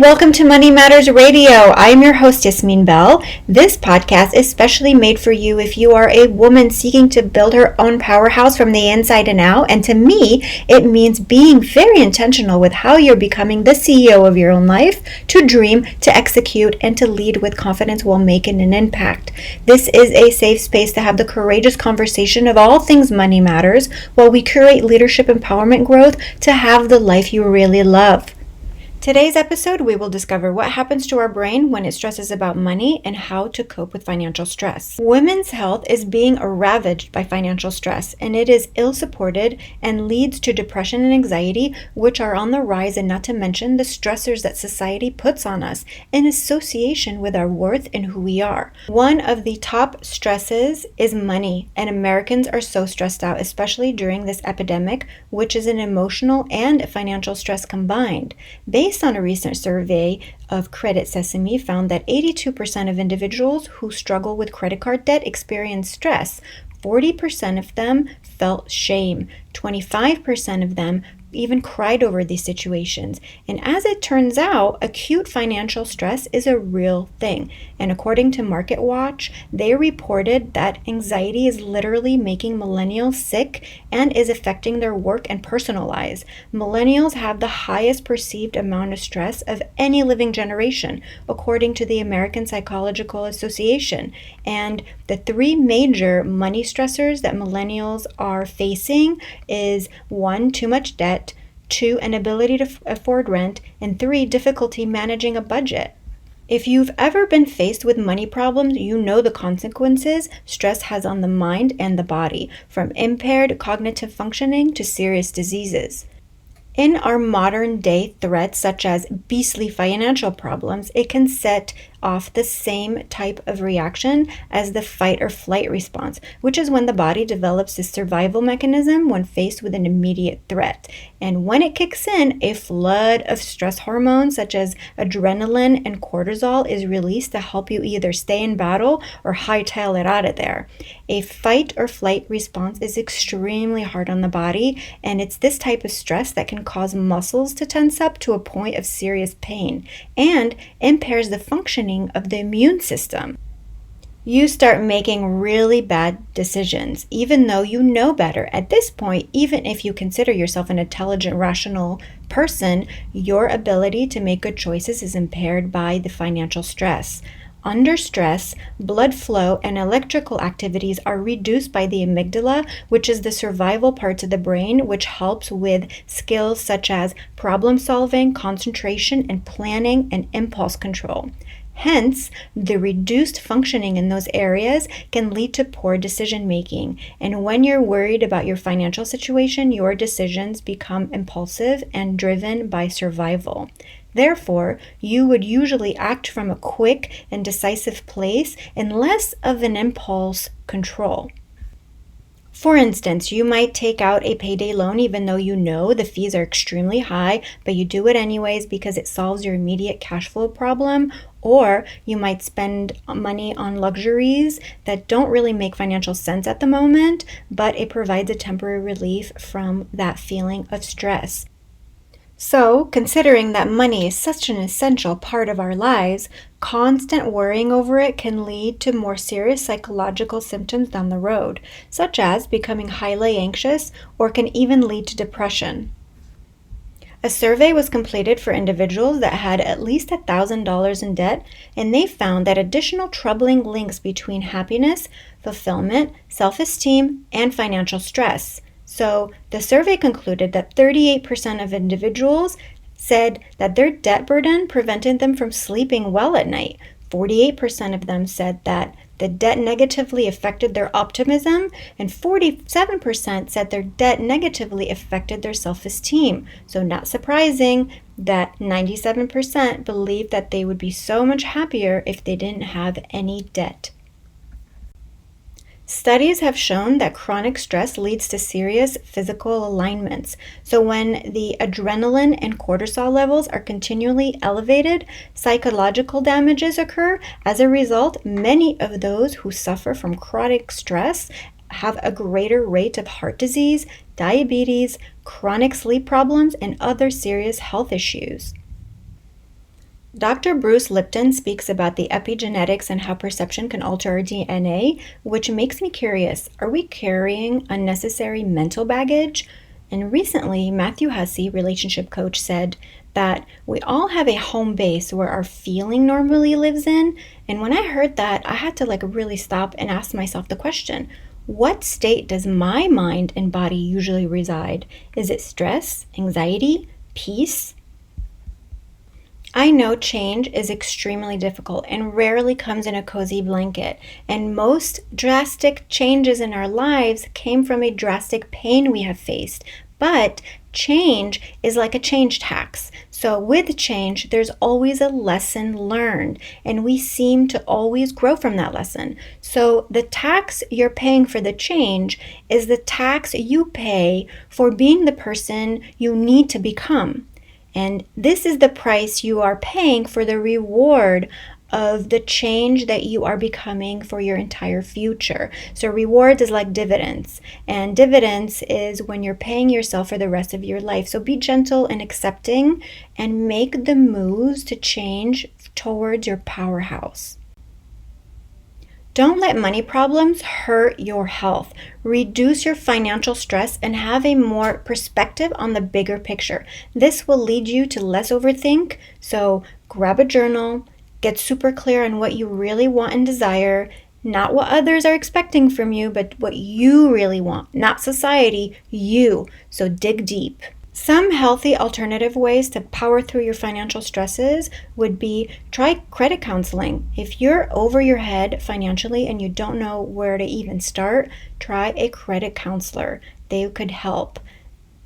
welcome to Money Matters Radio. I'm your host, Yasmin Bell. This podcast is specially made for you if you are a woman seeking to build her own powerhouse from the inside and out. And to me, it means being very intentional with how you're becoming the CEO of your own life, to dream, to execute, and to lead with confidence while making an impact. This is a safe space to have the courageous conversation of all things money matters, while we curate leadership empowerment growth to have the life you really love. Today's episode, we will discover what happens to our brain when it stresses about money and how to cope with financial stress. Women's health is being ravaged by financial stress, and it is ill-supported and leads to depression and anxiety, which are on the rise, and not to mention the stressors that society puts on us in association with our worth and who we are. One of the top stresses is money, and Americans are so stressed out, especially during this epidemic, which is an emotional and financial stress combined. Based on a recent survey of Credit Sesame, found that 82% of individuals who struggle with credit card debt experience stress. 40% of them felt shame. 25% of them even cried over these situations. And as it turns out, acute financial stress is a real thing. And according to Market Watch, they reported that anxiety is literally making millennials sick and is affecting their work and personal lives. Millennials have the highest perceived amount of stress of any living generation, according to the American Psychological Association. And the three major money stressors that millennials are facing is 1, too much debt, 2, inability to afford rent, and 3, difficulty managing a budget. If you've ever been faced with money problems, you know the consequences stress has on the mind and the body, from impaired cognitive functioning to serious diseases. In our modern day threats, such as beastly financial problems, it can set off the same type of reaction as the fight or flight response, which is when the body develops this survival mechanism when faced with an immediate threat. And when it kicks in, a flood of stress hormones such as adrenaline and cortisol is released to help you either stay in battle or hightail it out of there. A fight or flight response is extremely hard on the body, and it's this type of stress that can cause muscles to tense up to a point of serious pain and impairs the functioning of the immune system. You start making really bad decisions, even though you know better. At this point, even if you consider yourself an intelligent, rational person, your ability to make good choices is impaired by the financial stress. Under stress, blood flow and electrical activities are reduced by the amygdala, which is the survival part of the brain, which helps with skills such as problem solving, concentration, and planning, and impulse control. Hence, the reduced functioning in those areas can lead to poor decision making. And when you're worried about your financial situation, your decisions become impulsive and driven by survival. Therefore, you would usually act from a quick and decisive place and less of an impulse control. For instance, you might take out a payday loan even though you know the fees are extremely high, but you do it anyways because it solves your immediate cash flow problem. Or you might spend money on luxuries that don't really make financial sense at the moment, but it provides a temporary relief from that feeling of stress. So, considering that money is such an essential part of our lives, constant worrying over it can lead to more serious psychological symptoms down the road, such as becoming highly anxious, or can even lead to depression. A survey was completed for individuals that had at least $1,000 in debt, and they found that additional troubling links between happiness, fulfillment, self-esteem, and financial stress. So the survey concluded that 38% of individuals said that their debt burden prevented them from sleeping well at night. 48% of them said that the debt negatively affected their optimism, and 47% said their debt negatively affected their self-esteem. So not surprising that 97% believed that they would be so much happier if they didn't have any debt. Studies have shown that chronic stress leads to serious physical alignments. So when the adrenaline and cortisol levels are continually elevated, psychological damages occur. As a result, many of those who suffer from chronic stress have a greater rate of heart disease, diabetes, chronic sleep problems, and other serious health issues. Dr. Bruce Lipton speaks about the epigenetics and how perception can alter our DNA, which makes me curious. Are we carrying unnecessary mental baggage? And recently, Matthew Hussey, relationship coach, said that we all have a home base where our feeling normally lives in. And when I heard that, I had to really stop and ask myself the question, what state does my mind and body usually reside? Is it stress, anxiety, peace? I know change is extremely difficult and rarely comes in a cozy blanket, and most drastic changes in our lives came from a drastic pain we have faced. But change is like a change tax. So with change, there's always a lesson learned, and we seem to always grow from that lesson. So the tax you're paying for the change is the tax you pay for being the person you need to become. And this is the price you are paying for the reward of the change that you are becoming for your entire future. So rewards is like dividends, and dividends is when you're paying yourself for the rest of your life. So be gentle and accepting and make the moves to change towards your powerhouse. Don't let money problems hurt your health. Reduce your financial stress and have a more perspective on the bigger picture. This will lead you to less overthink. So grab a journal, get super clear on what you really want and desire, not what others are expecting from you, but what you really want, not society, you. So dig deep. Some healthy alternative ways to power through your financial stresses would be try credit counseling. If you're over your head financially and you don't know where to even start, try a credit counselor. They could help.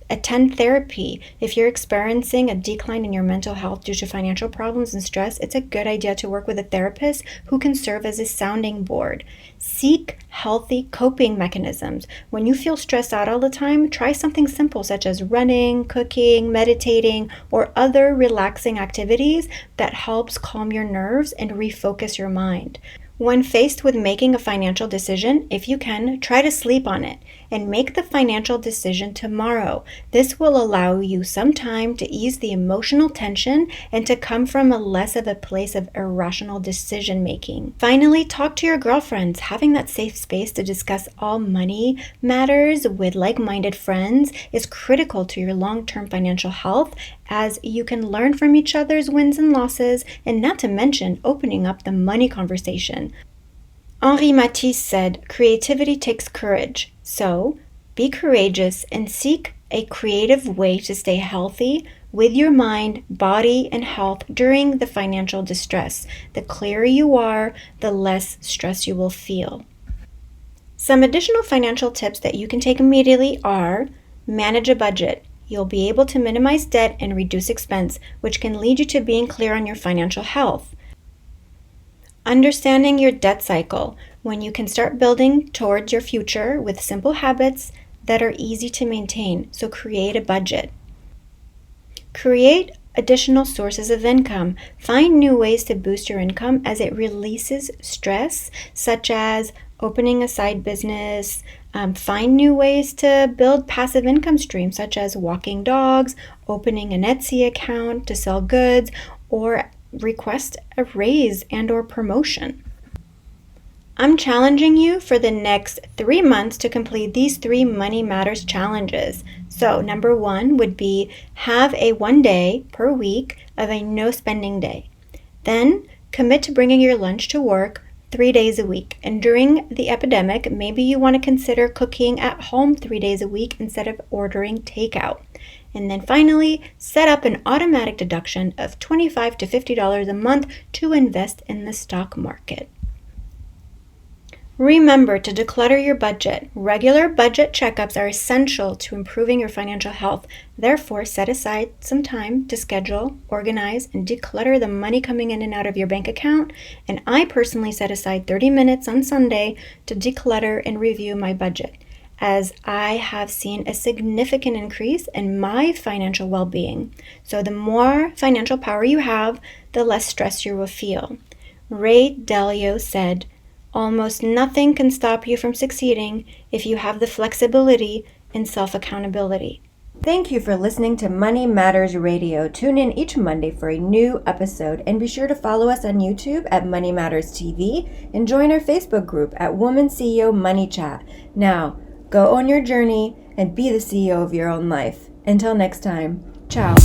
Attend therapy. If you're experiencing a decline in your mental health due to financial problems and stress, it's a good idea to work with a therapist who can serve as a sounding board. Seek healthy coping mechanisms. When you feel stressed out all the time, try something simple such as running, cooking, meditating, or other relaxing activities that helps calm your nerves and refocus your mind. When faced with making a financial decision, if you can, try to sleep on it and make the financial decision tomorrow. This will allow you some time to ease the emotional tension and to come from less of a place of irrational decision making. Finally, talk to your girlfriends. Having that safe space to discuss all money matters with like-minded friends is critical to your long-term financial health, as you can learn from each other's wins and losses, and not to mention opening up the money conversation. Henri Matisse said, "Creativity takes courage." So, be courageous and seek a creative way to stay healthy with your mind, body, and health during the financial distress. The clearer you are, the less stress you will feel. Some additional financial tips that you can take immediately are manage a budget. You'll be able to minimize debt and reduce expense, which can lead you to being clear on your financial health. Understanding your debt cycle, when you can start building towards your future with simple habits that are easy to maintain. So create a budget. Create additional sources of income. Find new ways to boost your income as it releases stress, such as opening a side business. Find new ways to build passive income streams, such as walking dogs, opening an Etsy account to sell goods, or request a raise and or promotion. I'm challenging you for the next 3 months to complete these 3 Money Matters challenges. So number 1 would be have a 1 day per week of a no spending day. Then commit to bringing your lunch to work 3 days a week. And during the epidemic, maybe you want to consider cooking at home 3 days a week instead of ordering takeout. And then finally, set up an automatic deduction of $25 to $50 a month to invest in the stock market. Remember to declutter your budget. Regular budget checkups are essential to improving your financial health. Therefore, set aside some time to schedule, organize, and declutter the money coming in and out of your bank account. And I personally set aside 30 minutes on Sunday to declutter and review my budget, as I have seen a significant increase in my financial well-being. So the more financial power you have, the less stress you will feel. Ray Dalio said, "Almost nothing can stop you from succeeding if you have the flexibility and self-accountability." Thank you for listening to Money Matters Radio. Tune in each Monday for a new episode, and be sure to follow us on YouTube at Money Matters TV and join our Facebook group at Woman CEO Money Chat. Now, go on your journey and be the CEO of your own life. Until next time, ciao.